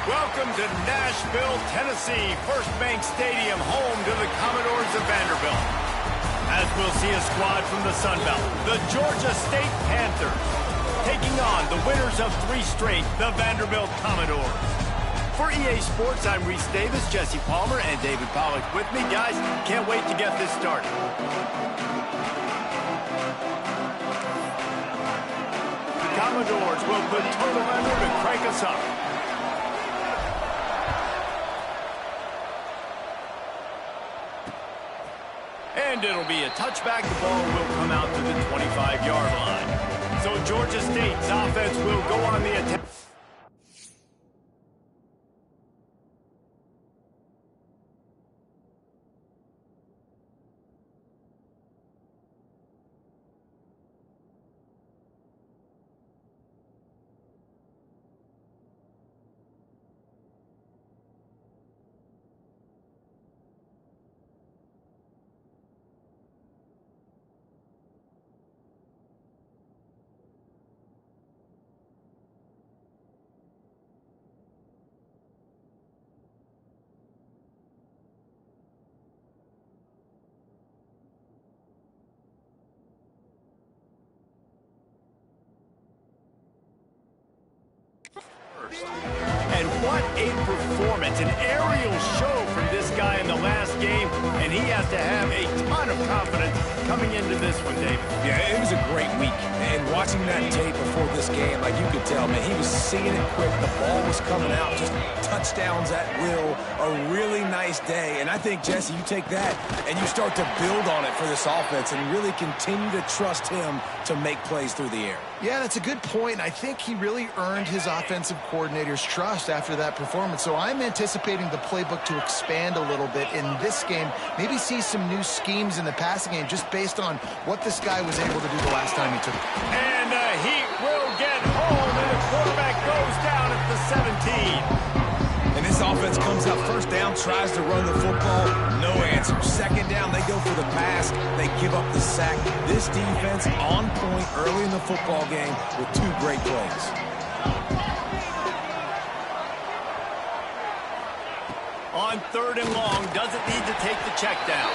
Welcome to Nashville, Tennessee, First Bank Stadium, home to the Commodores of Vanderbilt. As we'll see a squad from the Sun Belt, the Georgia State Panthers, taking on the winners of 3 straight, the Vanderbilt Commodores. For EA Sports, I'm Reese Davis, Jesse Palmer, and David Pollack with me. Guys, can't wait to get this started. The Commodores will put total under to crank us up. And it'll be a touchback. The ball will come out to the 25-yard line. So Georgia State's offense will go on the attack. And what a performance, an aerial show from this guy in the last game, and he has to have a ton of confidence coming into this one, David. Yeah, it was a great week, and watching that tape before this game, like you could tell, man, he was seeing it quick, the ball was coming out, just touchdowns at will, a really nice day, and I think, Jesse, you take that and you start to build on it for this offense and really continue to trust him to make plays through the air. Yeah, that's a good point. I think he really earned his offensive coordinator's trust after that performance. So I'm anticipating the playbook to expand a little bit in this game. Maybe see some new schemes in the passing game just based on what this guy was able to do the last time he took it. And he will get home, and the quarterback goes down at the 17. And this offense comes up first down, tries to run the football, no answer. Second down, they go for the pass, they give up the sack. This defense on point early in the football game with 2 great plays. On 3rd and long, doesn't need to take the check down.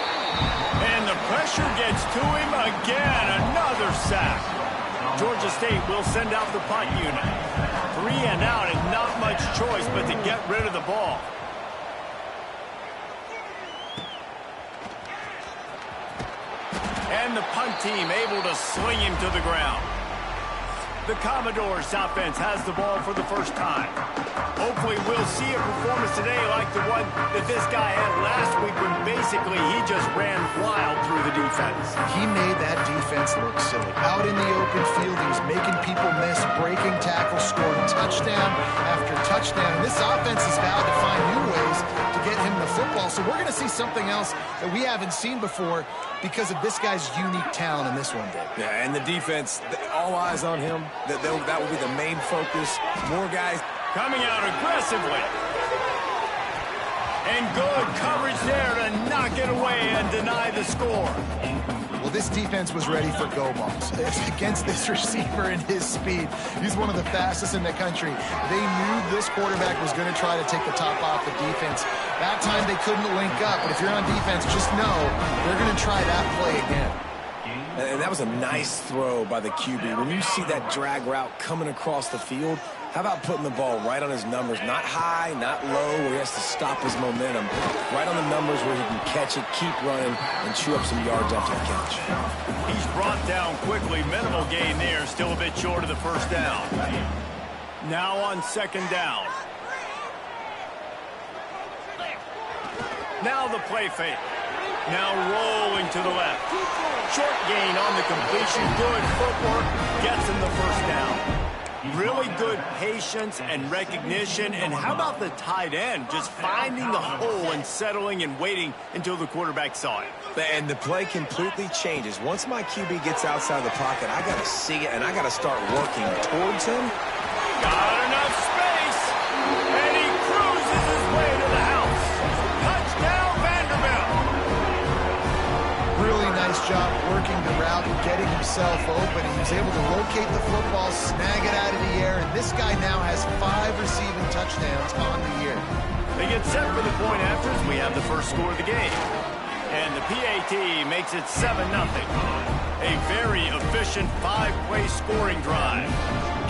And the pressure gets to him again, another sack. Georgia State will send out the punt unit. 3 and out and not much choice but to get rid of the ball. And the punt team able to sling him to the ground. The Commodores offense has the ball for the first time. Hopefully we'll see a performance today like the one that this guy had last week when basically he just ran wild through the defense. He made that defense look silly. Out in the open field, he was making people miss, breaking tackles, scoring touchdown after touchdown. And this offense has vowed to find new ways to get him the football. So we're going to see something else that we haven't seen before because of this guy's unique talent in this one, Dave. Yeah, and the defense, all eyes on him. That will be the main focus. More guys coming out aggressively. And good coverage there to knock it away and deny the score. Well, this defense was ready for go balls. Against this receiver and his speed, he's one of the fastest in the country. They knew this quarterback was going to try to take the top off the defense. That time they couldn't link up, but if you're on defense, just know they're going to try that play again. And that was a nice throw by the QB. When you see that drag route coming across the field, how about putting the ball right on his numbers? Not high, not low, where he has to stop his momentum. Right on the numbers where he can catch it, keep running, and chew up some yards after the catch. He's brought down quickly. Minimal gain there. Still a bit short of the first down. Now on 2nd down. Now the play fake. Now rolling to the left. Short gain on the completion. Good footwork. Gets him the first down. Really good patience and recognition. And how about the tight end? Just finding the hole and settling and waiting until the quarterback saw it. And the play completely changes. Once my QB gets outside the pocket, I got to see it, and I got to start working towards him. Got enough space. And he cruises his way to the house. Touchdown, Vanderbilt. Really nice job working the route and getting himself open. He was able to locate the football, snag it out of the air, and This guy now has 5 receiving touchdowns on the year. They get set for the point after as we have the first score of the game. And the PAT makes it 7-0. A very efficient 5-play scoring drive.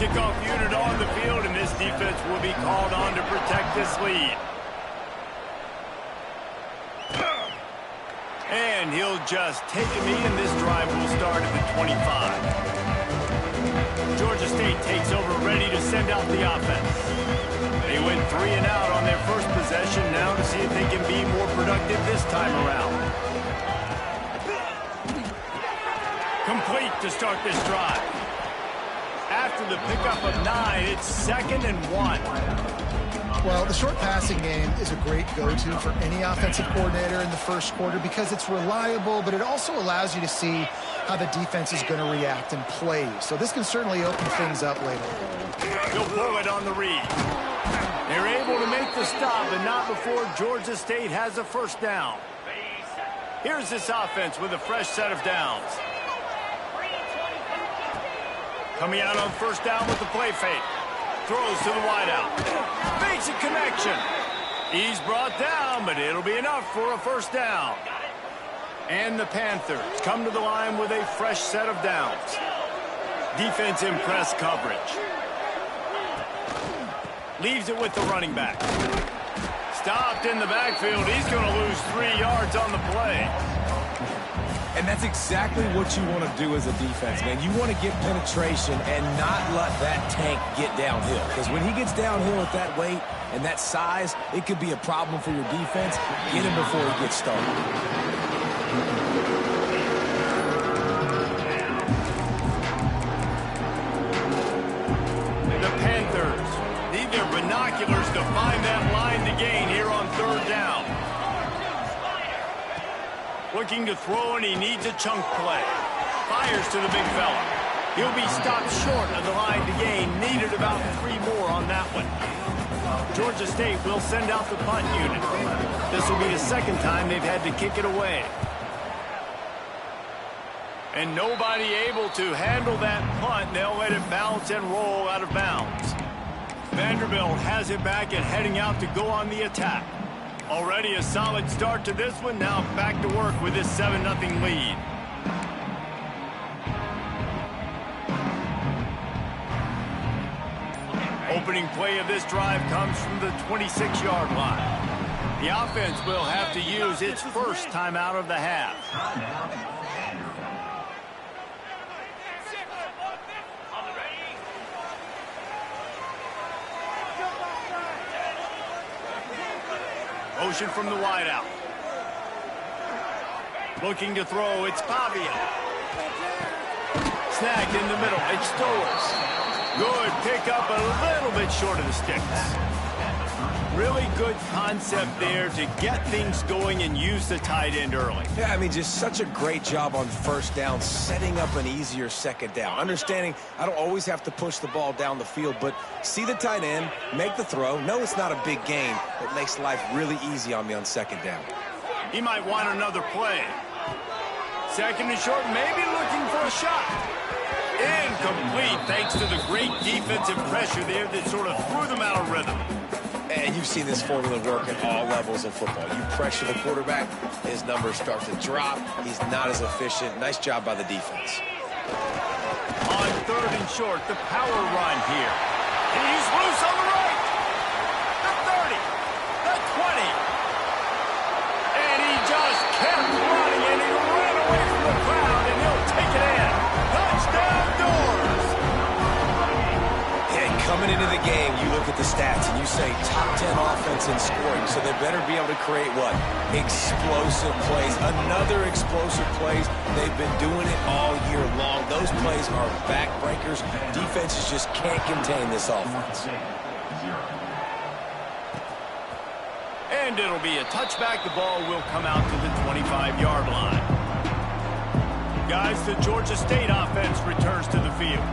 Kickoff unit on the field, and this defense will be called on to protect this lead. And he'll just take a knee, and this drive will start at the 25. Georgia State takes over, ready to send out the offense. They went 3 and out on their first possession, now to see if they can be more productive this time around. Complete to start this drive. After the pickup of 9, it's 2nd and 1. Well, the short passing game is a great go-to for any offensive coordinator in the first quarter because it's reliable, but it also allows you to see how the defense is going to react and play. So this can certainly open things up later. He'll pull it on the read. They're able to make the stop, but not before Georgia State has a first down. Here's this offense with a fresh set of downs. Coming out on first down with the play fake. Throws to the wideout. Makes a connection. He's brought down, but it'll be enough for a first down. And the Panthers come to the line with a fresh set of downs. Defense in press coverage. Leaves it with the running back. Stopped in the backfield. He's going to lose 3 yards on the play. And that's exactly what you want to do as a defense, man. You want to get penetration and not let that tank get downhill. Because when he gets downhill at that weight and that size, it could be a problem for your defense. Get him before he gets started. The Panthers need their binoculars to find that line to gain here on third down. Looking to throw, and he needs a chunk play. Fires to the big fella. He'll be stopped short of the line to gain. Needed about 3 more on that one. Georgia State will send out the punt unit. This will be the second time they've had to kick it away. And nobody able to handle that punt. They'll let it bounce and roll out of bounds. Vanderbilt has it back and heading out to go on the attack. Already a solid start to this one. Now back to work with this 7-0 lead. Opening play of this drive comes from the 26-yard line. The offense will have to use its first timeout of the half. Motion from the wideout. Looking to throw, it's Pavia. Snagged in the middle, it's Stowers. Good pickup, a little bit short of the sticks. Really good concept there to get things going and use the tight end early. Yeah, I mean, just such a great job on first down, setting up an easier second down. Understanding I don't always have to push the ball down the field, but see the tight end, make the throw. No, it's not a big gain. It makes life really easy on me on second down. He might want another play. Second and short, maybe looking for a shot. Incomplete, thanks to the great defensive pressure there that sort of threw them out of rhythm. And you've seen this formula work at all levels of football. You pressure the quarterback, his numbers start to drop. He's not as efficient. Nice job by the defense. On third and short, the power run here. He's loose on the right. The 30, the 20. And he just kept running, and he ran away from the crowd, and he'll take it in. Touchdown, Doors. And coming into the game, you look at the stats, and you say top 10 offense in scoring, so they better be able to create what? Explosive plays. Another explosive plays. They've been doing it all year long. Those plays are backbreakers. Defenses just can't contain this offense. And it'll be a touchback. The ball will come out to the 25-yard line. Guys, the Georgia State offense returns to the field.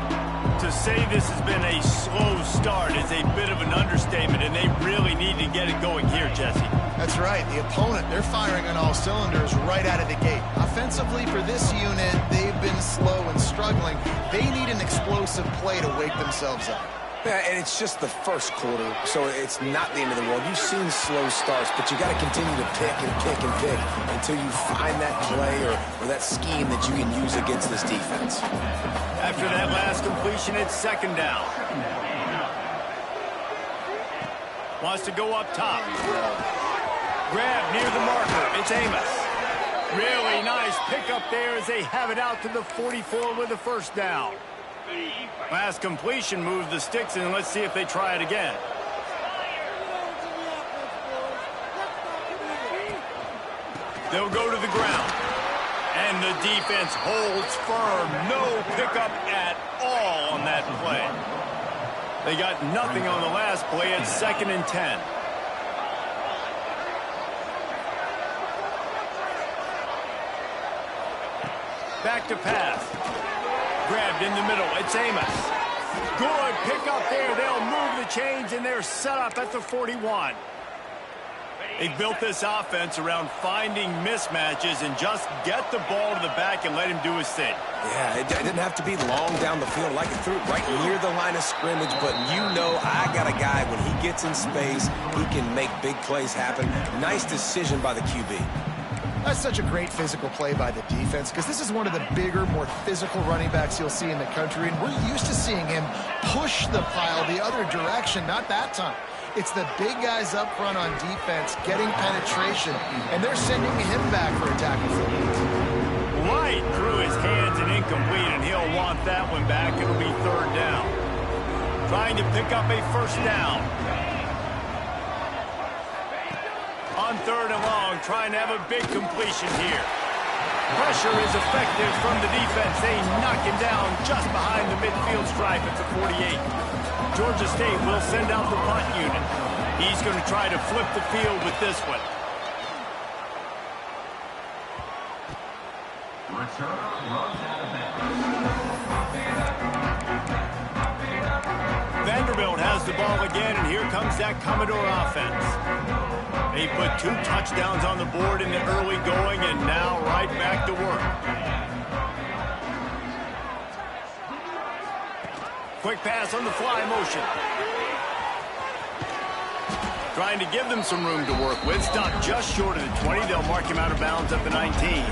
To say this has been a slow start is a bit of an understatement, and they really need to get it going here, Jesse. That's right. The opponent, they're firing on all cylinders right out of the gate. Offensively, for this unit, they've been slow and struggling. They need an explosive play to wake themselves up. Yeah, and it's just the first quarter, so it's not the end of the world. You've seen slow starts, but you got to continue to pick and pick and pick until you find that play or that scheme that you can use against this defense. After that last completion, it's second down. Wants to go up top. Grab near the marker. It's Amos. Really nice pickup there as they have it out to the 44 with a first down. Last completion moved the sticks, and let's see if they try it again. They'll go to the ground. And the defense holds firm. No pickup at all on that play. They got nothing on the last play. It's 2nd and 10. Back to pass. Grabbed in the middle. It's Amos. Good pickup there. They'll move the chains, and they're set up at the 41. They built this offense around finding mismatches and just get the ball to the back and let him do his thing. Yeah, it didn't have to be long down the field. Like it threw it right near the line of scrimmage, but you know I got a guy, when he gets in space, he can make big plays happen. Nice decision by the QB. That's such a great physical play by the defense, because this is one of the bigger, more physical running backs you'll see in the country, and we're used to seeing him push the pile the other direction. Not that time. It's the big guys up front on defense getting penetration, and they're sending him back for a tackle for it. Right through his hands and incomplete, and he'll want that one back. It'll be 3rd down. Trying to pick up a first down. On 3rd and long, trying to have a big completion here. Pressure is effective from the defense. They knock him down just behind the midfield stripe at the 48. Georgia State will send out the punt unit. He's going to try to flip the field with this one. Vanderbilt has the ball again, and here comes that Commodore offense. They put 2 touchdowns on the board in the early going, and now right back to work. Quick pass on the fly motion. Trying to give them some room to work with. Stopped just short of the 20. They'll mark him out of bounds at the 19.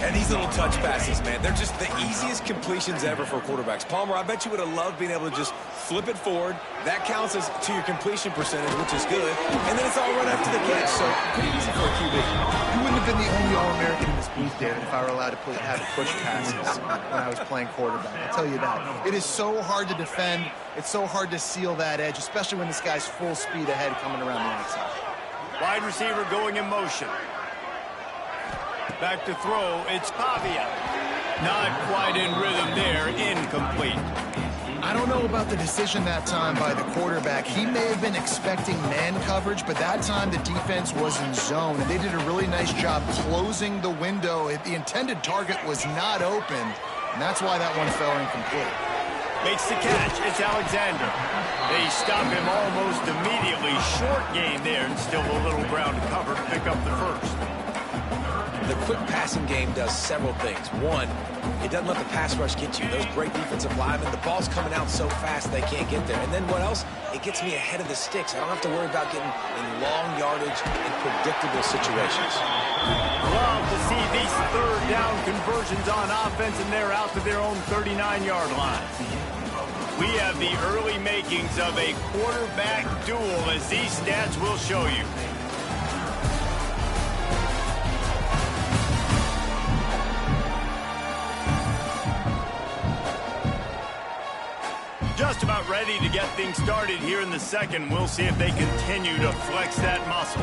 And these little touch passes, man, they're just the easiest completions ever for quarterbacks. Palmer, I bet you would have loved being able to just flip it forward. That counts as to your completion percentage, which is good. And then it's all run after the catch, so pretty easy for a QB. You wouldn't have been the only All-American in this booth, David, if I were allowed to have push passes when I was playing quarterback. I'll tell you that. It is so hard to defend. It's so hard to seal that edge, especially when this guy's full speed ahead coming around the outside. Wide receiver going in motion. Back to throw, it's Pavia. Not quite in rhythm there, incomplete. I don't know about the decision that time by the quarterback. He may have been expecting man coverage, but that time the defense was in zone, and they did a really nice job closing the window. The intended target was not open, and that's why that one fell incomplete. Makes the catch, it's Alexander. They stop him almost immediately. Short gain there, and still a little ground to cover to pick up the first. The quick passing game does several things. One, it doesn't let the pass rush get you. Those great defensive linemen, the ball's coming out so fast they can't get there. And then what else? It gets me ahead of the sticks. I don't have to worry about getting in long yardage in predictable situations. Love to see these 3rd down conversions on offense, and they're out to their own 39-yard line. We have the early makings of a quarterback duel, as these stats will show you. Just about ready to get things started here in the second. We'll see if they continue to flex that muscle.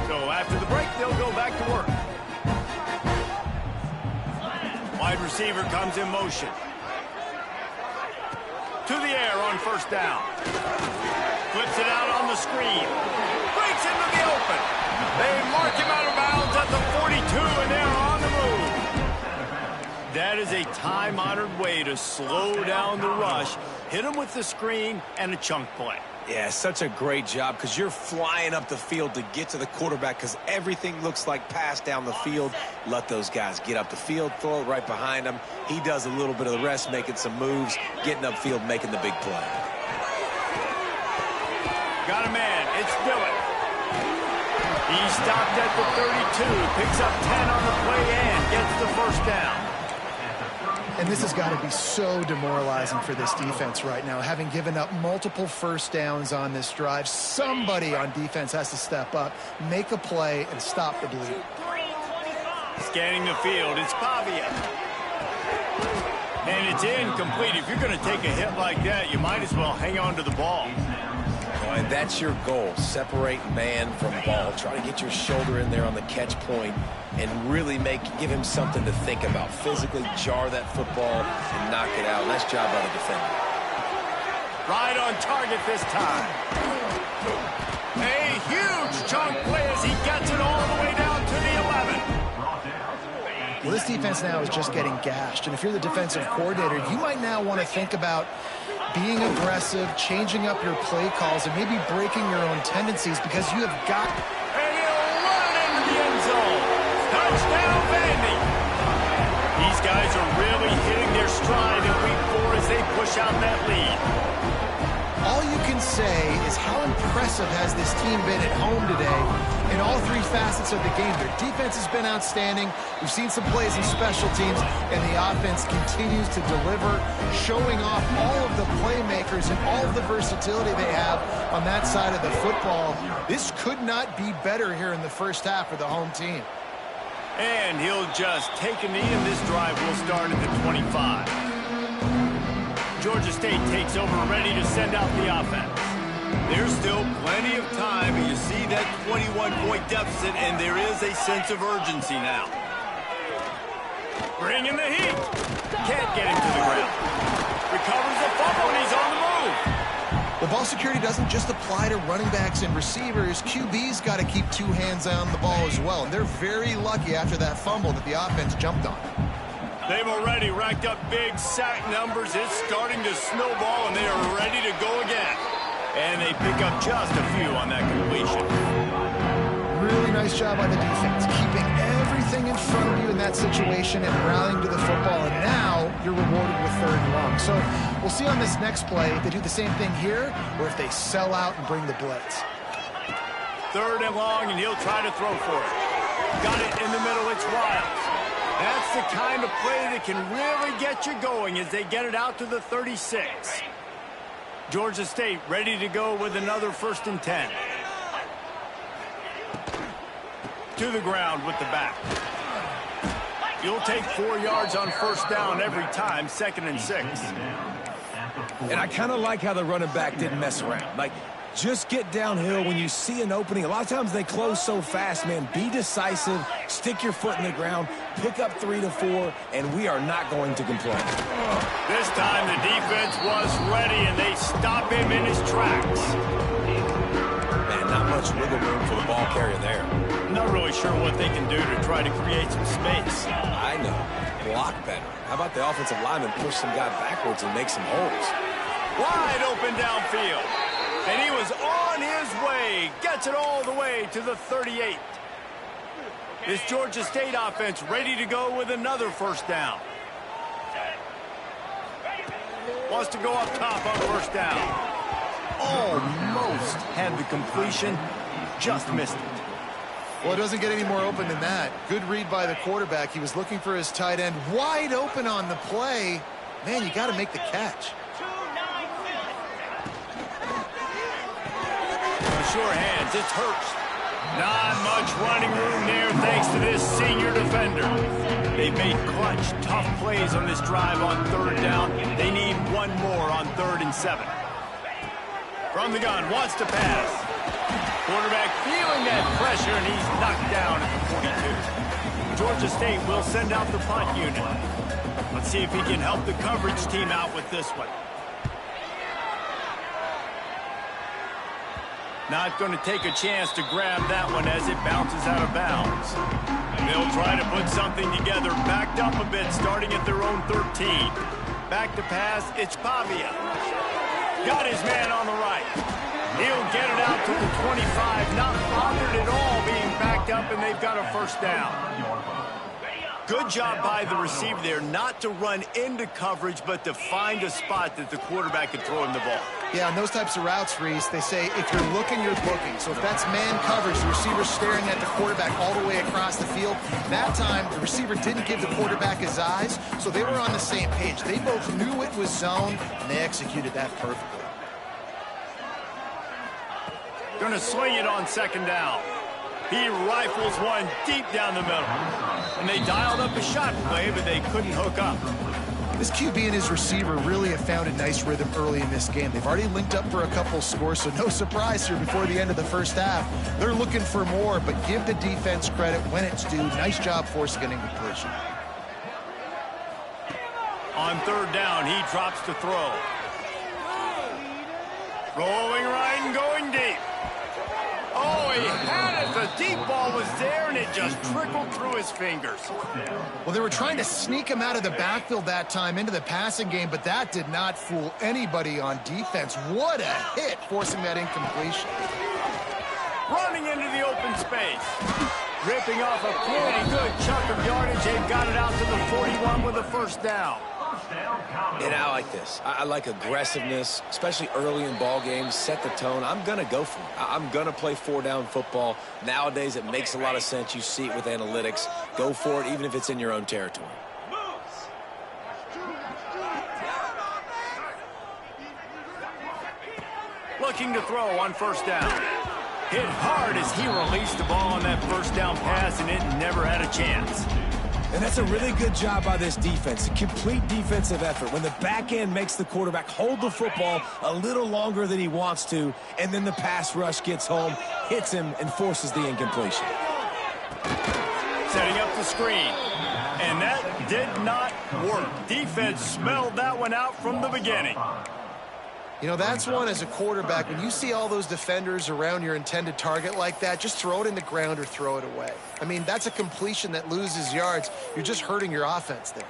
So after the break, they'll go back to work. Wide receiver comes in motion. To the air on first down. Flips it out on the screen. Breaks into the open. They mark him out of bounds at the 42, and they're on the move. That is a time-honored way to slow down the rush, hit him with the screen, and a chunk play. Yeah, such a great job because you're flying up the field to get to the quarterback because everything looks like pass down the field. Let those guys get up the field, throw it right behind him. He does a little bit of the rest, making some moves, getting upfield, making the big play. Got a man. It's Dillon. He stopped at the 32, picks up 10 on the play and gets the first down. And this has got to be so demoralizing for this defense right now. Having given up multiple first downs on this drive, somebody on defense has to step up, make a play, and stop the bleed. Scanning the field, it's Pavia. And it's incomplete. If you're going to take a hit like that, you might as well hang on to the ball. And that's your goal. Separate man from ball. Try to get your shoulder in there on the catch point and really give him something to think about. Physically jar that football and knock it out. Nice job by the defender. Right on target this time. A huge chunk play as he gets it all the way down to the 11. Well, this defense now is just getting gashed. And if you're the defensive coordinator, you might now want to think about being aggressive, changing up your play calls, and maybe breaking your own tendencies because you have got... And he'll run into the end zone. Touchdown, Vandy. These guys are really hitting their stride in week 4 as they push out that lead. All you can say is how impressive has this team been at home today in all 3 facets of the game. Their defense has been outstanding. We've seen some plays in special teams, and the offense continues to deliver, showing off all of the playmakers and all of the versatility they have on that side of the football. This could not be better here in the first half for the home team. And he'll just take a knee, and this drive will start at the 25. Georgia State takes over, ready to send out the offense. There's still plenty of time, and you see that 21-point deficit, and there is a sense of urgency now. Bringing the heat. Can't get him to the ground. Recovers the fumble, and he's on the move. The ball security doesn't just apply to running backs and receivers. QB's got to keep 2 hands on the ball as well, and they're very lucky after that fumble that the offense jumped on. They've already racked up big sack numbers. It's starting to snowball, and they are ready to go again. And they pick up just a few on that completion. Really nice job by the defense, keeping everything in front of you in that situation and rallying to the football. And now you're rewarded with 3rd and long. So we'll see on this next play if they do the same thing here or if they sell out and bring the blitz. 3rd and long, and he'll try to throw for it. Got it in the middle. It's Wiles. That's the kind of play that can really get you going as they get it out to the 36. Georgia State ready to go with another 1st and 10. To the ground with the back. You'll take 4 yards on 1st down every time, 2nd and 6. And I kind of like how the running back didn't mess around. Like, just get downhill when you see an opening. A lot of times they close so fast, man. Be decisive, stick your foot in the ground, pick up 3 to 4, and we are not going to complain. This time the defense was ready, and they stop him in his tracks. Man, not much wiggle room for the ball carrier there. Not really sure what they can do to try to create some space. I know. Block better. How about the offensive lineman push some guy backwards and make some holes? Wide open downfield. And he was on his way. Gets it all the way to the 38. This Georgia State offense ready to go with another 1st down. Wants to go up top on 1st down. Almost had the completion. Just missed it. Well, it doesn't get any more open than that. Good read by the quarterback. He was looking for his tight end. Wide open on the play. Man, you got to make the catch. Sure hands, it's Hurst. Not much running room there thanks to this senior defender. They've made clutch, tough plays on this drive on 3rd down. They need 1 more on 3rd and 7. From the gun, wants to pass. Quarterback feeling that pressure, and he's knocked down at the 42. Georgia State will send out the punt unit. Let's see if he can help the coverage team out with this one. Not going to take a chance to grab that one as it bounces out of bounds. They'll try to put something together, backed up a bit, starting at their own 13. Back to pass, it's Pavia. Got his man on the right. He'll get it out to the 25, not bothered at all being backed up, and they've got a first down. Good job by the receiver there not to run into coverage, but to find a spot that the quarterback can throw him the ball. Yeah, on those types of routes, Reese, they say if you're looking, you're looking. So if that's man coverage, the receiver's staring at the quarterback all the way across the field. That time, the receiver didn't give the quarterback his eyes, so they were on the same page. They both knew it was zone, and they executed that perfectly. Going to swing it on second down. He rifles one deep down the middle. And they dialed up a shot play, but they couldn't hook up. This QB and his receiver really have found a nice rhythm early in this game. They've already linked up for a couple scores, so no surprise here before the end of the first half. They're looking for more, but give the defense credit when it's due. Nice job forcing an incompletion. On third down, he drops to throw. Rolling right and going deep. Oh, he had it. The deep ball was there, and it just trickled through his fingers. Well, they were trying to sneak him out of the backfield that time into the passing game, but that did not fool anybody on defense. What a hit, forcing that incompletion. Running into the open space. Ripping off a pretty good chunk of yardage. They've got it out to the 41 with a first down. And I like this. I like aggressiveness, especially early in ball games. Set the tone. I'm going to go for it. I'm going to play four-down football. Nowadays, it makes a lot of sense. You see it with analytics. Go for it, even if it's in your own territory. Looking to throw on first down. Hit hard as he released the ball on that first down pass, and it never had a chance. And that's a really good job by this defense. A complete defensive effort. When the back end makes the quarterback hold the football a little longer than he wants to, and then the pass rush gets home, hits him, and forces the incompletion. Setting up the screen. And that did not work. Defense smelled that one out from the beginning. You know, that's one as a quarterback. When you see all those defenders around your intended target like that, just throw it in the ground or throw it away. I mean, that's a completion that loses yards. You're just hurting your offense there.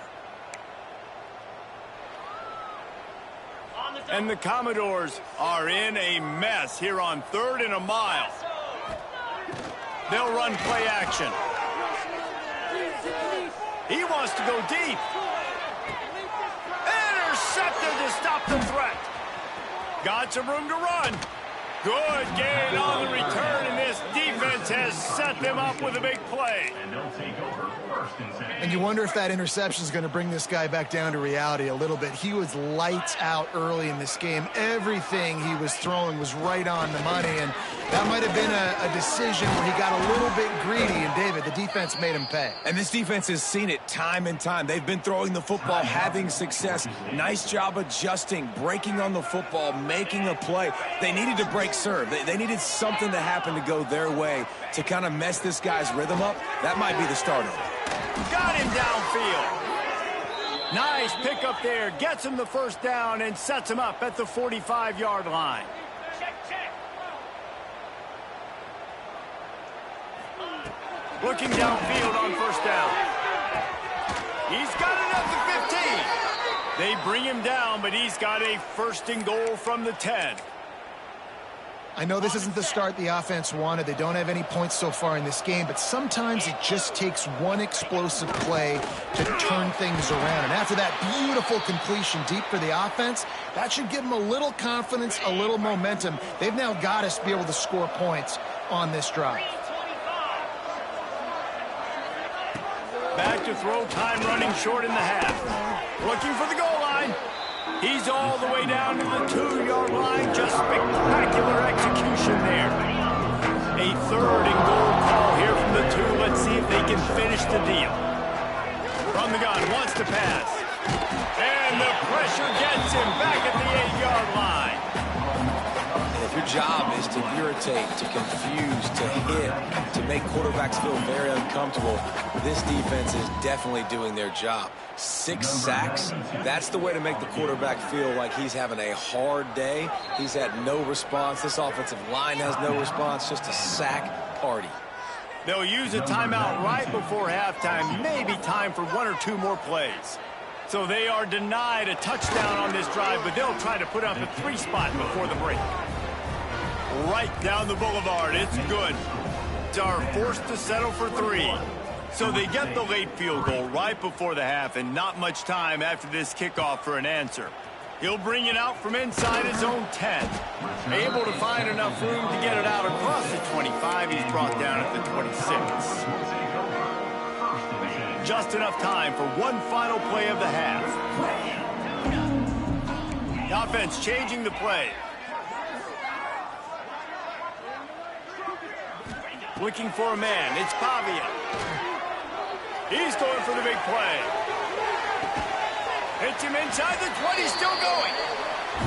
And the Commodores are in a mess here on 3rd and a mile. They'll run play action. He wants to go deep. Intercepted to stop the threat. Got some room to run. Good gain on the return, and this defense has set them up with a big play. And you wonder if that interception is going to bring this guy back down to reality a little bit. He was lights out early in this game. Everything he was throwing was right on the money, and that might have been a decision where he got a little bit greedy, and David, the defense made him pay. And this defense has seen it time and time. They've been throwing the football, having success. Nice job adjusting, breaking on the football, making a play. They needed to break serve. They needed something to happen to go their way to kind of mess this guy's rhythm up. That might be the start of it. Got him downfield. Nice pickup there. Gets him the first down and sets him up at the 45-yard line. Looking downfield on first down. He's got it at the 15. They bring him down, but he's got a first and goal from the 10. I know this isn't the start the offense wanted. They don't have any points so far in this game, but sometimes it just takes one explosive play to turn things around. And after that beautiful completion deep for the offense, that should give them a little confidence, a little momentum. They've now got us to be able to score points on this drive. Back to throw, time running short in the half. Looking for the goal line. He's all the way down to the 2-yard line. Just spectacular execution there. A 3rd and goal call here from the 2. Let's see if they can finish the deal. From the gun, wants to pass. And the pressure gets him back at the 8-yard line. And if your job is to irritate, to confuse, to hit, to make quarterbacks feel very uncomfortable, this defense is definitely doing their job. 6 sacks, that's the way to make the quarterback feel like he's having a hard day. He's had no response. This offensive line has no response, just a sack party. They'll use a timeout right before halftime, maybe time for 1 or 2 more plays. So they are denied a touchdown on this drive, but they'll try to put up a 3 spot before the break. right down the boulevard. It's good. Are forced to settle for 3. So they get the late field goal right before the half, and not much time after this kickoff for an answer. He'll bring it out from inside his own 10. Able to find enough room to get it out across the 25. He's brought down at the 26. Just enough time for one final play of the half. The offense changing the play. Looking for a man. It's Pavia. He's going for the big play. Hits him inside the 20, still going.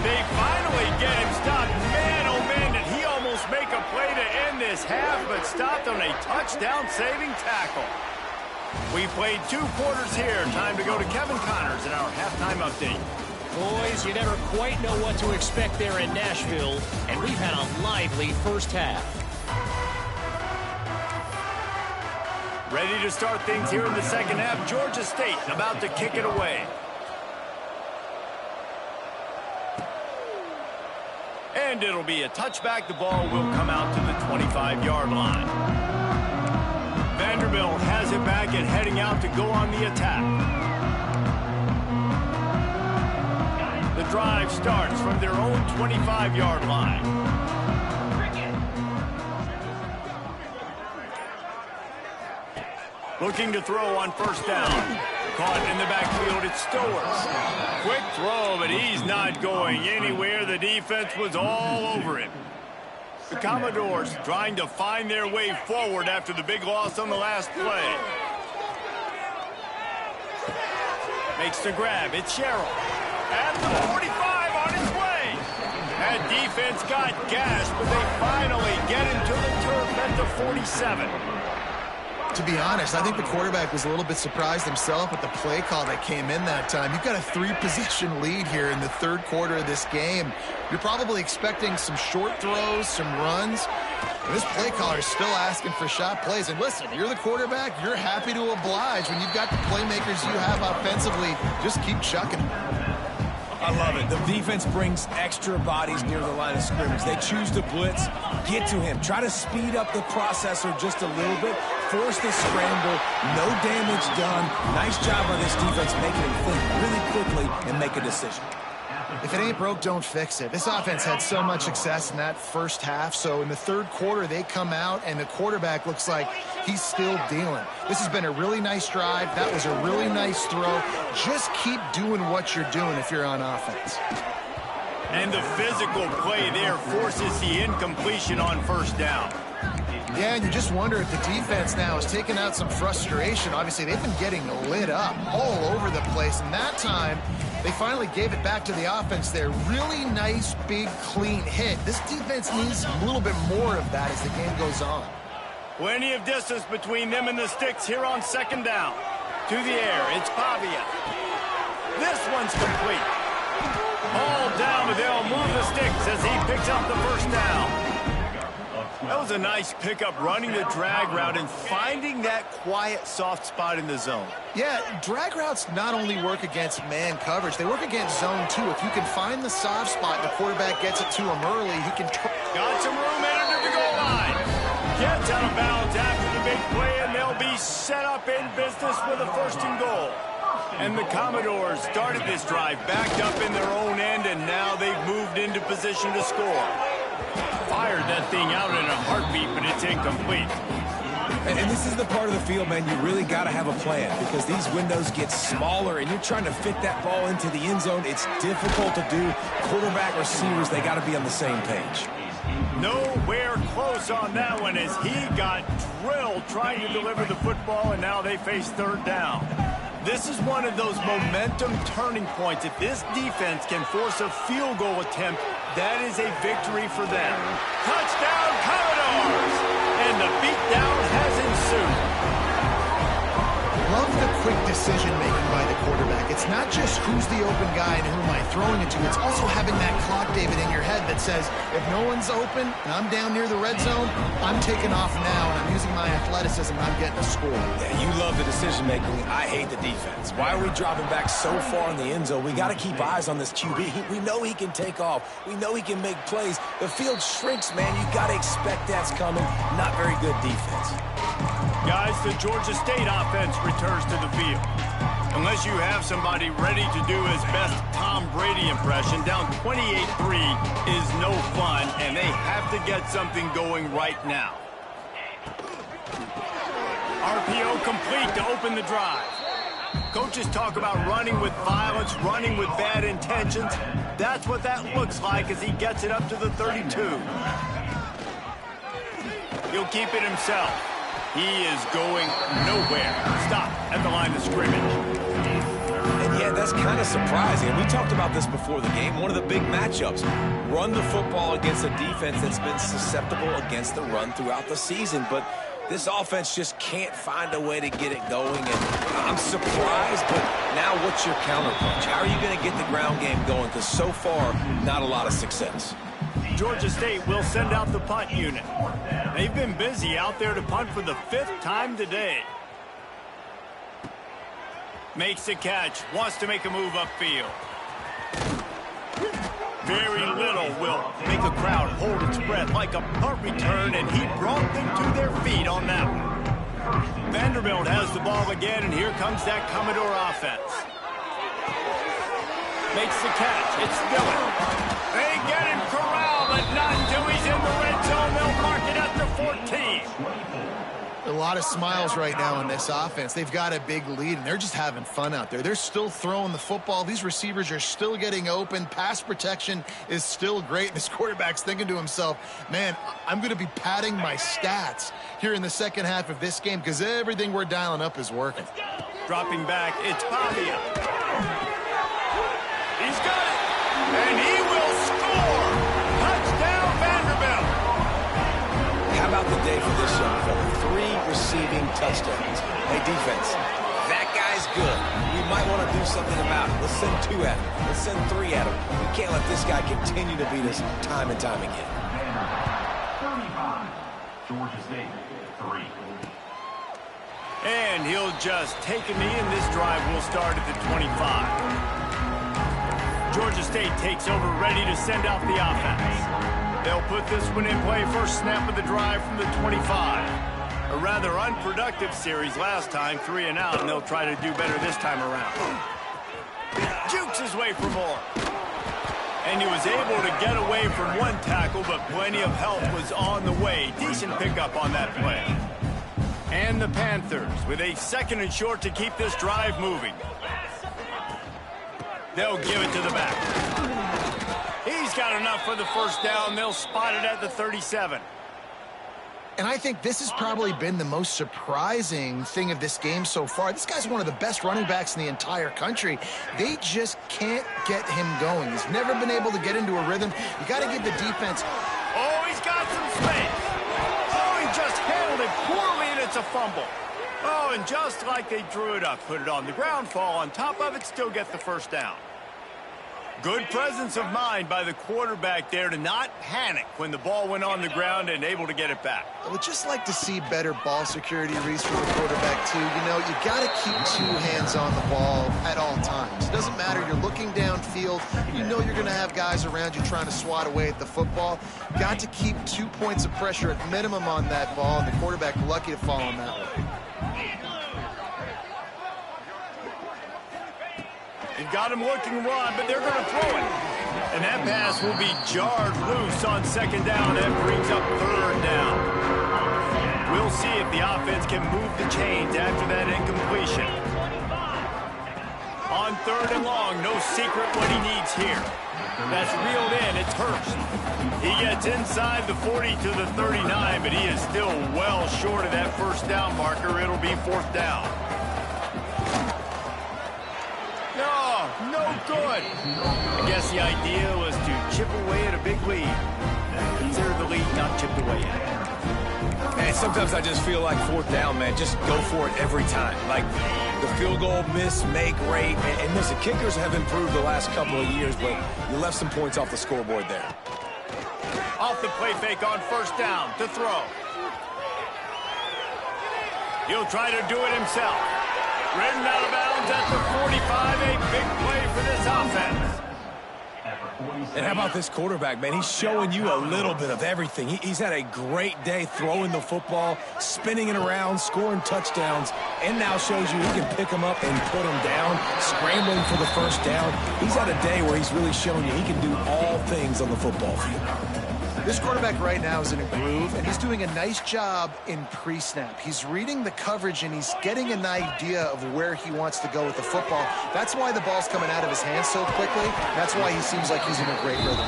They finally get him stopped. Man, oh man, did he almost make a play to end this half, but stopped on a touchdown-saving tackle. We played 2 quarters here. Time to go to Kevin Connors in our halftime update. Boys, you never quite know what to expect there in Nashville, and we've had a lively first half. Ready to start things here in the second half. Georgia State about to kick it away. And it'll be a touchback. The ball will come out to the 25-yard line. Vanderbilt has it back and heading out to go on the attack. The drive starts from their own 25-yard line. Looking to throw on first down. Caught in the backfield, it's Stowers. Quick throw, but he's not going anywhere. The defense was all over him. The Commodores trying to find their way forward after the big loss on the last play. Makes the grab, it's Sherrill. At the 45 on his way. That defense got gashed, but they finally get him to the turf at the 47. To be honest, I think the quarterback was a little bit surprised himself with the play call that came in that time. You've got a 3-possession lead here in the third quarter of this game. You're probably expecting some short throws, some runs. And this play caller is still asking for shot plays. And listen, you're the quarterback. You're happy to oblige. When you've got the playmakers you have offensively, just keep chucking them. I love it. The defense brings extra bodies near the line of scrimmage. They choose to blitz, get to him, try to speed up the processor just a little bit, force the scramble, no damage done. Nice job on this defense making him think really quickly and make a decision. If it ain't broke, don't fix it. This offense had so much success in that first half, so in the third quarter they come out and the quarterback looks like he's still dealing. This has been a really nice drive. That was a really nice throw. Just keep doing what you're doing if you're on offense. And the physical play there forces the incompletion on first down. Yeah, and you just wonder if the defense now is taking out some frustration. Obviously, they've been getting lit up all over the place, and that time they finally gave it back to the offense there. Really nice, big, clean hit. This defense needs a little bit more of that as the game goes on. Plenty of distance between them and the sticks here on second down. To the air, it's Pavia. This one's complete. All down, but they'll move the sticks as he picks up the first down. That was a nice pickup, running the drag route and finding that quiet, soft spot in the zone. Yeah, drag routes not only work against man coverage, they work against zone too. If you can find the soft spot and the quarterback gets it to him early, he can... Got some room under the goal line. Gets out of bounds after the big play, and they'll be set up in business with a first and goal. And the Commodores started this drive backed up in their own end, and now they've moved into position to score. Fired that thing out in a heartbeat, but it's incomplete. And this is the part of the field, man, you really got to have a plan because these windows get smaller and you're trying to fit that ball into the end zone. It's difficult to do. Quarterback, receivers, they got to be on the same page. Nowhere close on that one as he got drilled trying to deliver the football, and now they face third down. This is one of those momentum turning points. If this defense can force a field goal attempt, that is a victory for them. Touchdown, Commodores! And the beatdown has ensued. Love the quick decision-making by the quarterback. It's not just who's the open guy and who am I throwing it to. It's also having that clock, David, in your head that says, if no one's open and I'm down near the red zone, I'm taking off now, and I'm using my athleticism, and I'm getting a score. Yeah, you love the decision-making. I hate the defense. Why are we dropping back so far in the end zone? We got to keep eyes on this QB. We know he can take off. We know he can make plays. The field shrinks, man. You got to expect that's coming. Not very good defense. Guys, the Georgia State offense returns to the field. Unless you have somebody ready to do his best Tom Brady impression, down 28-3 is no fun, and they have to get something going right now. RPO complete to open the drive. Coaches talk about running with violence, running with bad intentions. That's what that looks like as he gets it up to the 32. He'll keep it himself. He is going nowhere. Stop at the line of scrimmage. And yeah, that's kind of surprising. We talked about this before the game. One of the big matchups. Run the football against a defense that's been susceptible against the run throughout the season. But this offense just can't find a way to get it going. And I'm surprised, but now what's your counterpunch? How are you going to get the ground game going? Because so far, not a lot of success. Georgia State will send out the punt unit. They've been busy out there to punt for the 5th time today. Makes the catch, wants to make a move upfield. Very little will make a crowd hold its breath like a punt return, and he brought them to their feet on that one. Vanderbilt has the ball again, and here comes that Commodore offense. Makes the catch, it's Dillon. They get him corralled, but not until he's in the red zone. They'll mark it at the 14. A lot of smiles right now in this offense. They've got a big lead, and they're just having fun out there. They're still throwing the football. These receivers are still getting open. Pass protection is still great. This quarterback's thinking to himself, man, I'm going to be padding my stats here in the second half of this game because everything we're dialing up is working. Dropping back, it's Pavia. He's got it, and he will score. Touchdown, Vanderbilt. How about the day for this young fella? 3 receiving touchdowns. Hey, defense, that guy's good. We might want to do something about it. Let's send 2 at him. Let's send 3 at him. We can't let this guy continue to beat us time and time again. 35, Georgia State, 3. And he'll just take a knee, and this drive will start at the 25. Georgia State takes over, ready to send out the offense. They'll put this one in play, first snap of the drive from the 25. A rather unproductive series last time, 3 and out, and they'll try to do better this time around. Jukes his way for more. And he was able to get away from one tackle, but plenty of help was on the way. Decent pickup on that play. And the Panthers with a 2nd and short to keep this drive moving. They'll give it to the back. He's got enough for the first down. They'll spot it at the 37. And I think this has probably been the most surprising thing of this game so far. This guy's one of the best running backs in the entire country. They just can't get him going. He's never been able to get into a rhythm. You got to give the defense. Oh, he's got some space. Oh, he just handled it poorly, and it's a fumble. Oh, and just like they drew it up, put it on the ground, fall on top of it, still get the first down. Good presence of mind by the quarterback there to not panic when the ball went on the ground and able to get it back. I would just like to see better ball security, Reese, from the quarterback, too. You know, you got to keep 2 hands on the ball at all times. It doesn't matter. You're looking downfield. You know you're going to have guys around you trying to swat away at the football. Got to keep 2 points of pressure at minimum on that ball, and the quarterback lucky to fall on that one. They've got him looking run, but they're going to throw it. And that pass will be jarred loose on 2nd down. That brings up 3rd down. We'll see if the offense can move the chains after that incompletion. On 3rd and long, no secret what he needs here. That's reeled in. It's Hurst. He gets inside the 40 to the 39, but he is still well short of that first down marker. It'll be 4th down. No good. I guess the idea was to chip away at a big lead. Consider the lead not chipped away yet. Man, sometimes I just feel like 4th down, man. Just go for it every time. Like, the field goal miss, make rate. And listen, kickers have improved the last couple of years, but you left some points off the scoreboard there. Off the play fake on first down to throw. He'll try to do it himself. Ridden out of bounds at the 45, a big play for this offense. And how about this quarterback, man? He's showing you a little bit of everything. He's had a great day throwing the football, spinning it around, scoring touchdowns, and now shows you he can pick them up and put them down, scrambling for the first down. He's had a day where he's really shown you he can do all things on the football field. This quarterback right now is in a groove, and he's doing a nice job in pre-snap. He's reading the coverage, and he's getting an idea of where he wants to go with the football. That's why the ball's coming out of his hands so quickly. That's why he seems like he's in a great rhythm.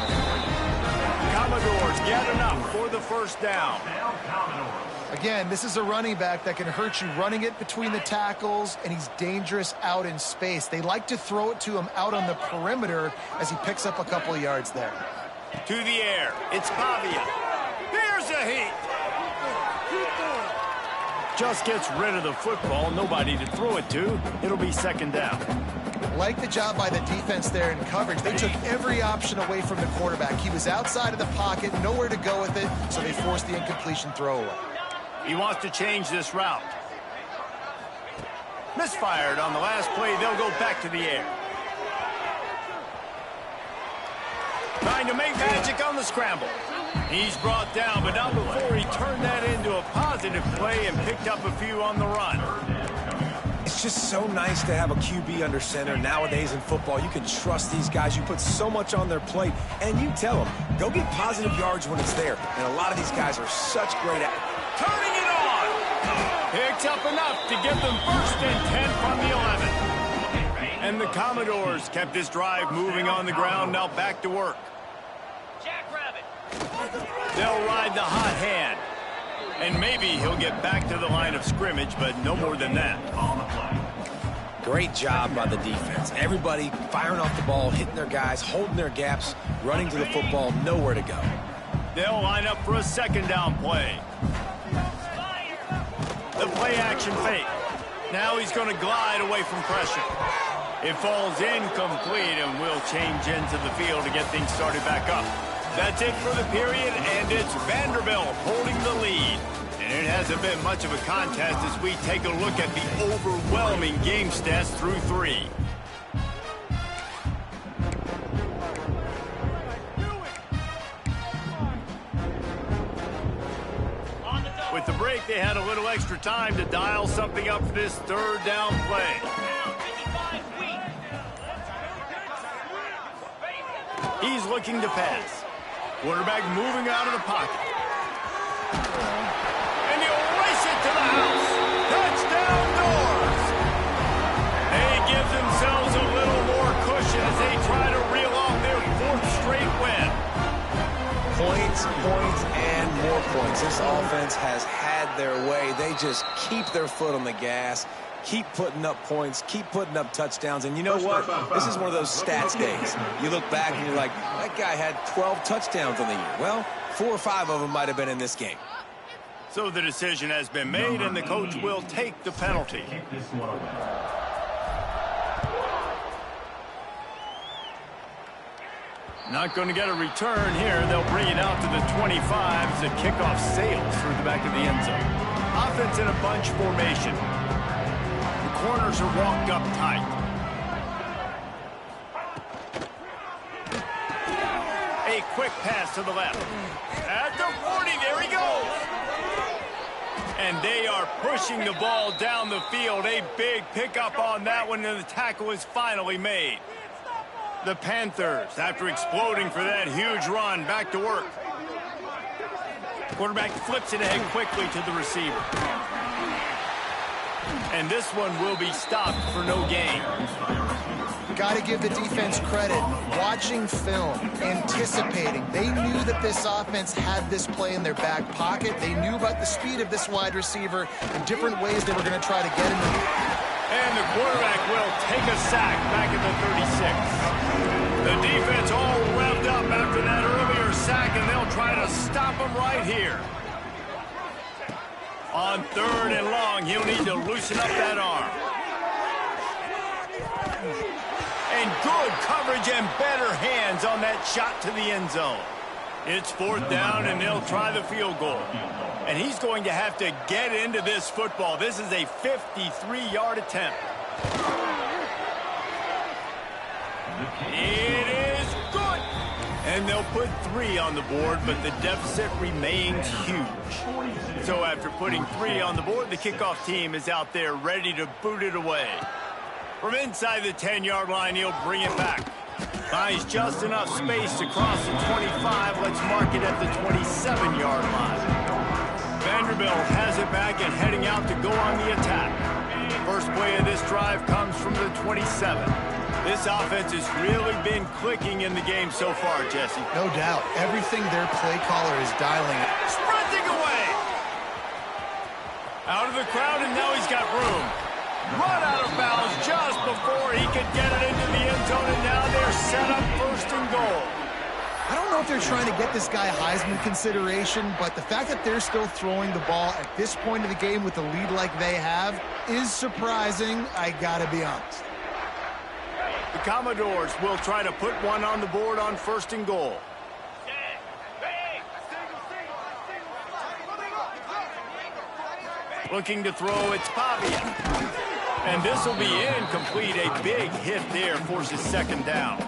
Commodores get enough for the first down. Again, this is a running back that can hurt you running it between the tackles, and he's dangerous out in space. They like to throw it to him out on the perimeter as he picks up a couple of yards there. To the air, it's Pavia. There's a heat. Just gets rid of the football, nobody to throw it to. It'll be second down. Like the job by the defense there in coverage. They took every option away from the quarterback. He was outside of the pocket, nowhere to go with it, so they forced the incompletion throwaway. He wants to change this route. Misfired on the last play. They'll go back to the air. Trying to make magic on the scramble. He's brought down, but not before he turned that into a positive play and picked up a few on the run. It's just so nice to have a QB under center. Nowadays in football, you can trust these guys. You put so much on their plate, and you tell them, go get positive yards when it's there. And a lot of these guys are such great at turning it on. Picks up enough to give them first and 10 from the 11. And the Commodores kept this drive moving on the ground. Now back to work. They'll ride the hot hand. And maybe he'll get back to the line of scrimmage, but no more than that. Great job by the defense. Everybody firing off the ball, hitting their guys, holding their gaps, running to the football, nowhere to go. They'll line up for a second down play. The play action fake. Now he's going to glide away from pressure. It falls incomplete, and will change into the field to get things started back up. That's it for the period, and it's Vanderbilt holding the lead. And it hasn't been much of a contest as we take a look at the overwhelming game stats through 3. With the break, they had a little extra time to dial something up for this third down play. He's looking to pass. Quarterback moving out of the pocket. And he'll race it to the house. Touchdown Doors. They give themselves a little more cushion as they try to reel off their 4th straight win. Points, and more points. This offense has had their way. They just keep their foot on the gas, keep putting up points, keep putting up touchdowns. And you know what? This is one of those stats days. You look back and you're like, that guy had 12 touchdowns on the year. Well, 4 or 5 of them might have been in this game. So the decision has been made, and the coach will take the penalty. Not going to get a return here. They'll bring it out to the 25 as the kickoff sails through the back of the end zone. Offense in a bunch formation. The corners are walked up tight. A quick pass to the left. At the 40, there he goes. And they are pushing the ball down the field. A big pickup on that one, and the tackle is finally made. The Panthers, after exploding for that huge run, back to work. Quarterback flips it ahead quickly to the receiver. And this one will be stopped for no gain. Got to give the defense credit. Watching film, anticipating. They knew that this offense had this play in their back pocket. They knew about the speed of this wide receiver and different ways they were going to try to get him. And the quarterback will take a sack back at the 36. The defense all revved up after that earlier sack, and they'll try to stop him right here. On 3rd and long, he'll need to loosen up that arm. And good coverage and better hands on that shot to the end zone. It's 4th down, and they'll try the field goal. And he's going to have to get into this football. This is a 53-yard attempt. It is good. And they'll put 3 on the board, but the deficit remains huge. So after putting 3 on the board, the kickoff team is out there ready to boot it away. From inside the 10-yard line, he'll bring it back. Finds just enough space to cross the 25. Let's mark it at the 27-yard line. Vanderbilt has it back and heading out to go on the attack. First play of this drive comes from the 27. This offense has really been clicking in the game so far, Jesse. No doubt. Everything their play caller is dialing. Sprinting away. Out of the crowd, and now he's got room. Run out of bounds just before he could get it into the end zone, and now they're set up 1st and goal. I don't know if they're trying to get this guy Heisman consideration, but the fact that they're still throwing the ball at this point of the game with the lead like they have is surprising, I gotta be honest. The Commodores will try to put one on the board on 1st and goal. Looking to throw, it's Pavia. And this will be incomplete. A big hit there forces 2nd down.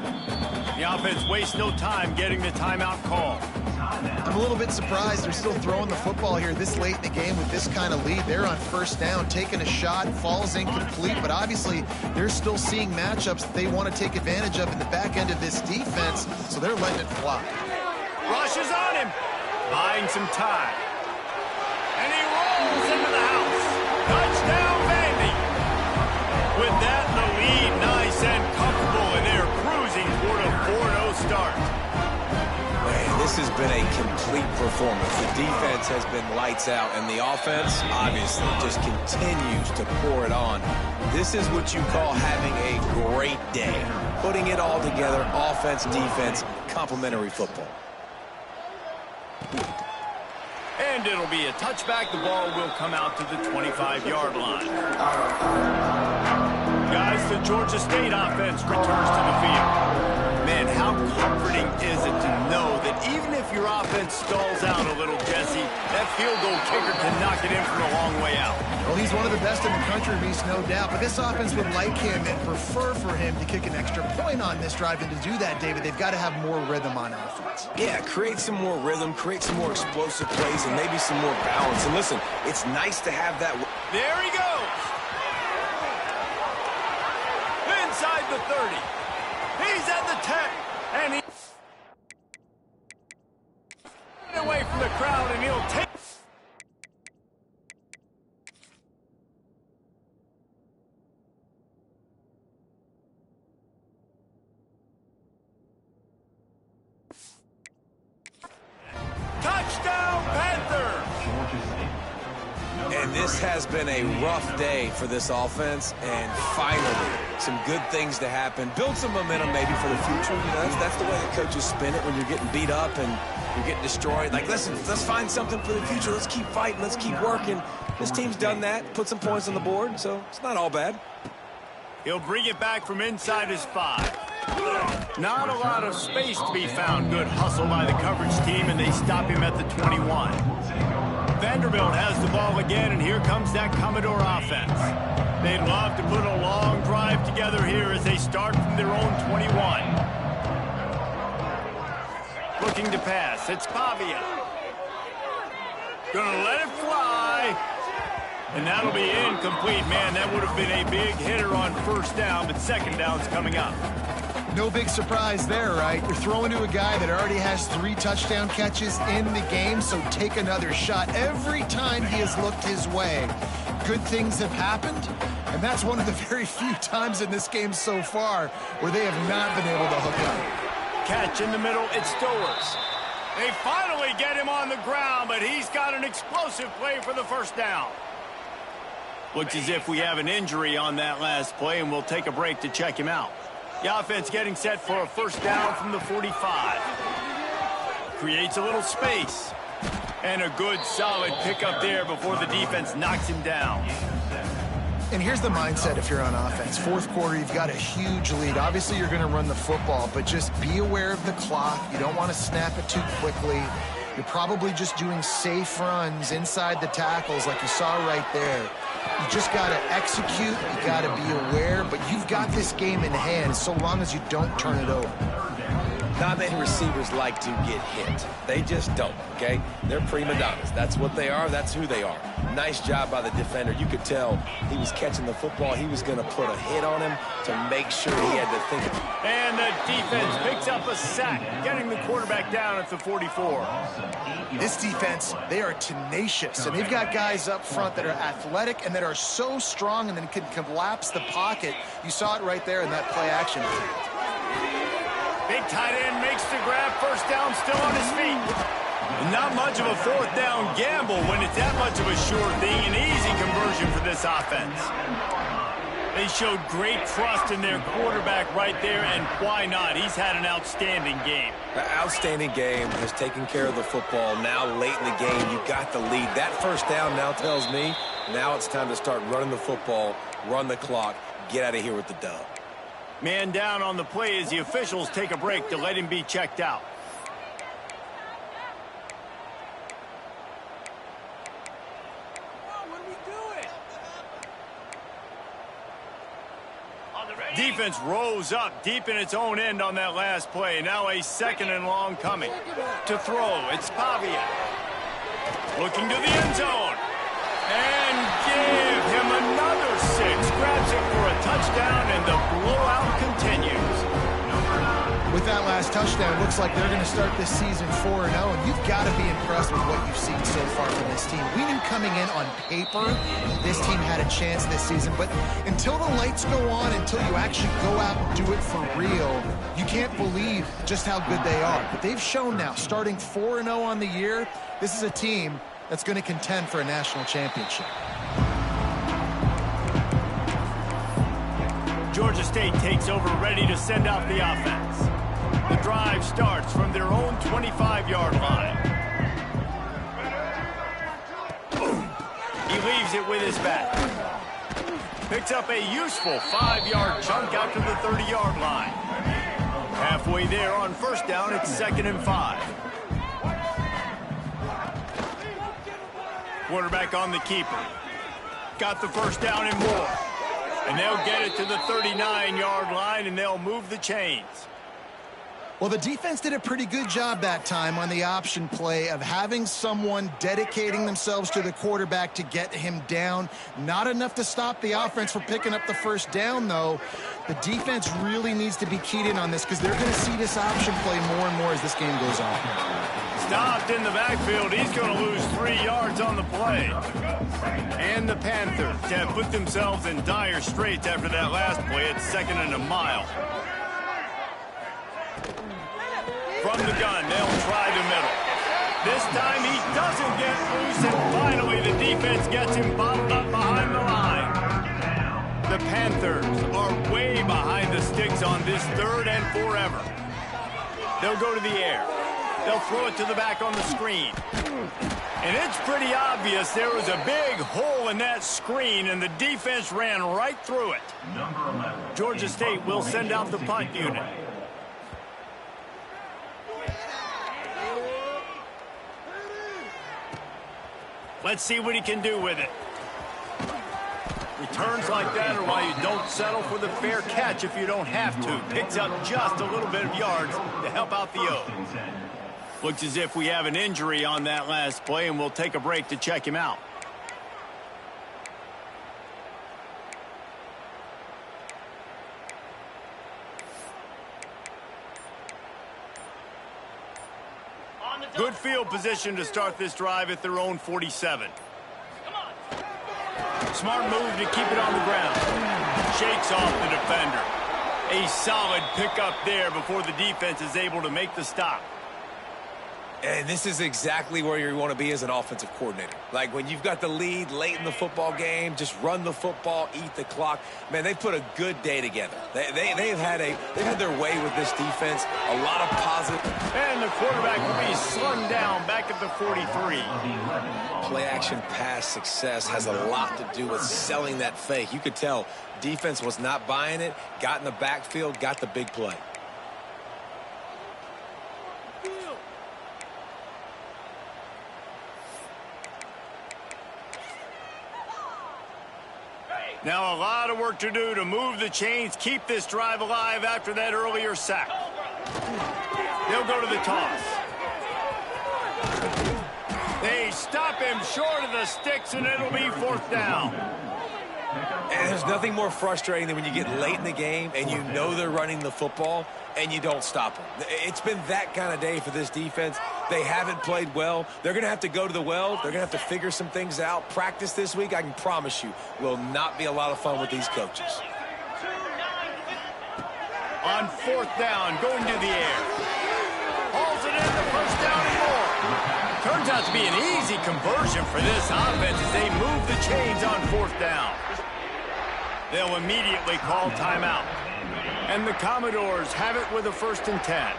The offense wastes no time getting the timeout call. I'm a little bit surprised they're still throwing the football here this late in the game with this kind of lead. They're on 1st down, taking a shot, falls incomplete, but obviously they're still seeing matchups that they want to take advantage of in the back end of this defense, so they're letting it fly. Rushes on him, buying some time. And he rolls into the house. Touchdown, Vandy. With that, the lead nice and comfortable, and they're cruising toward a 4-0 start. Man, this has been a complete performance. The defense has been lights out, and the offense, obviously, just continues to pour it on. This is what you call having a great day. Putting it all together, offense, defense, complementary football. And it'll be a touchback. The ball will come out to the 25-yard line. Guys, the Georgia State offense returns to the field. Man, how comforting is it to know that even if your offense stalls out a little, Jesse, that field goal kicker can knock it in from a long way out. Well, he's one of the best in the country, Reese, no doubt. But this offense would like him and prefer for him to kick an extra point on this drive. And to do that, David, they've got to have more rhythm on offense. Yeah, create some more rhythm, create some more explosive plays, and maybe some more balance. And listen, it's nice to have that. There he goes. Inside the 30. He's at the 10. And he's away from the crowd, and he'll take. Touchdown, Panthers! And this has been a rough day for this offense, and finally, some good things to happen. Build some momentum maybe for the future. You know, that's the way the coaches spin it when you're getting beat up and you're getting destroyed. Like, listen, let's find something for the future. Let's keep fighting. Let's keep working. This team's done that, put some points on the board, so it's not all bad. He'll bring it back from inside his 5. Not a lot of space to be found. Good hustle by the coverage team, and they stop him at the 21. Vanderbilt has the ball again, and here comes that Commodore offense. They'd love to put a long drive together here as they start from their own 21. Looking to pass. It's Pavia. Gonna let it fly. And that'll be incomplete. Man, that would have been a big hitter on 1st down, but 2nd down's coming up. No big surprise there, right? You're throwing to a guy that already has 3 touchdown catches in the game, so take another shot. Every time he has looked his way, good things have happened, and that's one of the very few times in this game so far where they have not been able to hook up. Catch in the middle, it's Stowers. They finally get him on the ground, but he's got an explosive play for the 1st down. Looks as if we have an injury on that last play, and we'll take a break to check him out. The offense getting set for a 1st down from the 45. Creates a little space. And a good, solid pickup there before the defense knocks him down. And here's the mindset if you're on offense. Fourth quarter, you've got a huge lead. Obviously, you're going to run the football, but just be aware of the clock. You don't want to snap it too quickly. You're probably just doing safe runs inside the tackles like you saw right there. You just got to execute. You got to be aware, but you've got this game in hand so long as you don't turn it over. Not many receivers like to get hit. They just don't, okay? They're prima donnas. That's what they are. That's who they are. Nice job by the defender. You could tell he was catching the football. He was going to put a hit on him to make sure he had to think of it. And the defense picks up a sack, getting the quarterback down at the 44. This defense, they are tenacious, and they've got guys up front that are athletic and that are so strong and then can collapse the pocket. You saw it right there in that play action. Big tight end makes the grab, first down, still on his feet. Not much of a fourth down gamble when it's that much of a sure thing. An easy conversion for this offense. They showed great trust in their quarterback right there, and why not? He's had an outstanding game. An outstanding game, has taken care of the football. Now late in the game, you got the lead. That first down now tells me now it's time to start running the football, run the clock, get out of here with the dub. Man down on the play as the officials take a break to let him be checked out. Defense rose up deep in its own end on that last play. Now a second and long coming. To throw, it's Pavia. Looking to the end zone. And give him another 6. Grabs it for a touchdown, and the blowout continues. With that last touchdown, looks like they're going to start this season 4-0, and you've got to be impressed with what you've seen so far from this team. We knew coming in on paper this team had a chance this season, but until the lights go on, until you actually go out and do it for real, you can't believe just how good they are. But they've shown now, starting 4-0 on the year, this is a team that's going to contend for a national championship. Georgia State takes over, ready to send out the offense. The drive starts from their own 25-yard line. He leaves it with his back. Picks up a useful 5-yard chunk out to the 30-yard line. Halfway there on first down, it's 2nd and 5. Quarterback on the keeper. Got the first down and more. And they'll get it to the 39-yard line, and they'll move the chains. Well, the defense did a pretty good job that time on the option play of having someone dedicating themselves to the quarterback to get him down. Not enough to stop the offense from picking up the first down, though. The defense really needs to be keyed in on this because they're going to see this option play more and more as this game goes on. Stopped in the backfield. He's going to lose 3 yards on the play. And the Panthers have put themselves in dire straits after that last play. It's 2nd and a mile. From the gun, they'll try the middle. This time he doesn't get loose, and finally the defense gets him bottled up behind the line. The Panthers are way behind the sticks on this 3rd and forever. They'll go to the air. They'll throw it to the back on the screen. And it's pretty obvious there was a big hole in that screen, and the defense ran right through it. Georgia State will send out the punt unit. Let's see what he can do with it. Returns like that are why you don't settle for the fair catch if you don't have to. Picks up just a little bit of yards to help out the O. Looks as if we have an injury on that last play, and we'll take a break to check him out. Good field position to start this drive at their own 47. Smart move to keep it on the ground. Shakes off the defender. A solid pickup there before the defense is able to make the stop. And this is exactly where you want to be as an offensive coordinator. Like when you've got the lead late in the football game, just run the football, eat the clock. Man, they've put a good day together. They've had their way with this defense. A lot of positive. And the quarterback will be slung down back at the 43. Play action pass success has a lot to do with selling that fake. You could tell defense was not buying it, got in the backfield, got the big play. Now a lot of work to do to move the chains, keep this drive alive after that earlier sack. They'll go to the toss. They stop him short of the sticks, and it'll be 4th down. And there's nothing more frustrating than when you get late in the game and you know they're running the football and you don't stop them. It's been that kind of day for this defense. They haven't played well. They're going to have to go to the well. They're going to have to figure some things out. Practice this week, I can promise you, will not be a lot of fun with these coaches. On 4th down, going to the air. Hauls it in, the 1st down and more. Turns out to be an easy conversion for this offense as they move the chains on 4th down. They'll immediately call timeout. And the Commodores have it with a 1st and 10.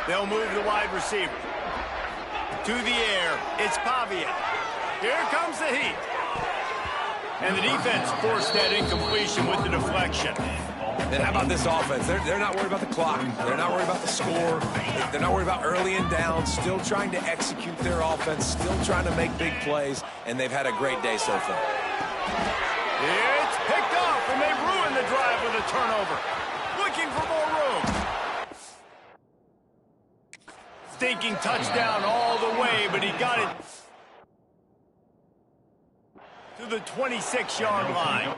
They'll move the wide receiver. To the air, it's Pavia. Here comes the heat. And the defense forced that incompletion with the deflection. And how about this offense? They're not worried about the clock. They're not worried about the score. They're not worried about early and down. Still trying to execute their offense. Still trying to make big plays. And they've had a great day so far. It's picked off, and they've ruined the drive with a turnover. Looking for more room. Thinking touchdown all the way, but he got it to the 26-yard line.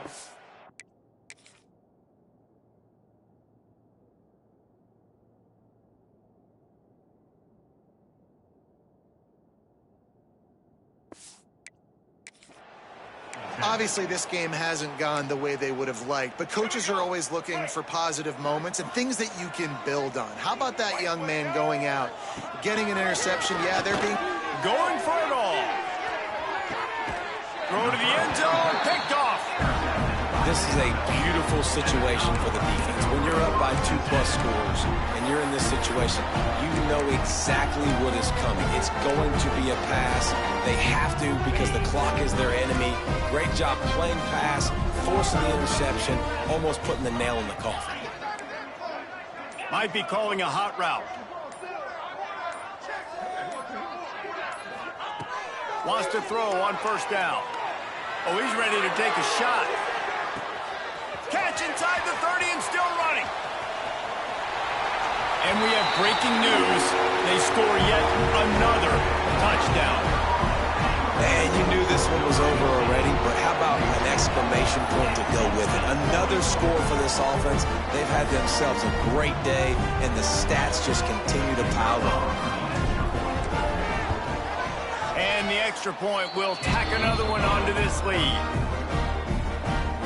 Obviously, this game hasn't gone the way they would have liked, but coaches are always looking for positive moments and things that you can build on. How about that young man going out, getting an interception? Yeah, they're being... Going for it all. Throw to the end zone, picked off. This is a beautiful situation for the defense. When you're up by 2+ scores and you're in this situation, you know exactly what is coming. It's going to be a pass. They have to because the clock is their enemy. Great job playing pass, forcing the interception, almost putting the nail in the coffin. Might be calling a hot route. Wants to throw on 1st down. Oh, he's ready to take a shot. Catch inside the 30 and still running. And we have breaking news. They score yet another touchdown. And you knew this one was over already, but how about an exclamation point to go with it? Another score for this offense. They've had themselves a great day, and the stats just continue to pile on. And the extra point will tack another one onto this lead.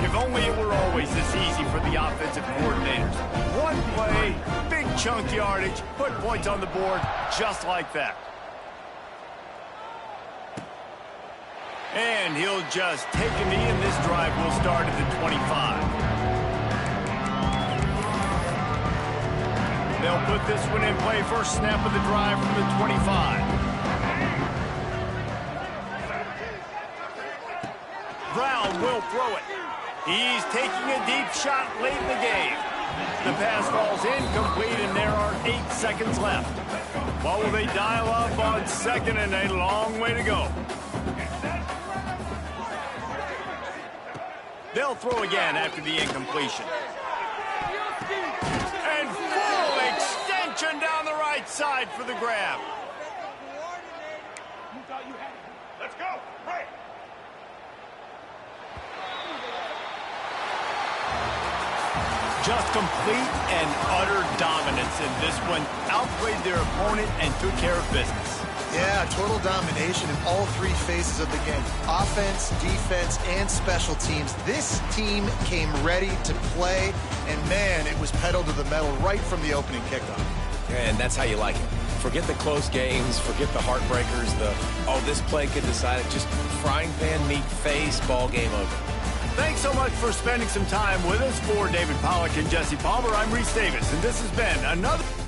If only it were always this easy for the offensive coordinators. One play, big chunk yardage, put points on the board just like that. And he'll just take a knee, and this drive will start at the 25. They'll put this one in play. First snap of the drive from the 25. Brown will throw it. He's taking a deep shot late in the game. The pass falls incomplete, and there are 8 seconds left. What will they dial up on 2nd and a long way to go? They'll throw again after the incompletion. And full extension down the right side for the grab. Let's go. Right. Just complete and utter dominance in this one. Outplayed their opponent and took care of business. Yeah, total domination in all 3 phases of the game. Offense, defense, and special teams. This team came ready to play, And man, it was pedal to the metal right from the opening kickoff. And that's how you like it. Forget the close games, forget the heartbreakers, this play could decide it. Just frying pan meat face, ball game over. Thanks so much for spending some time with us. For David Pollack and Jesse Palmer, I'm Reese Davis, and this has been another...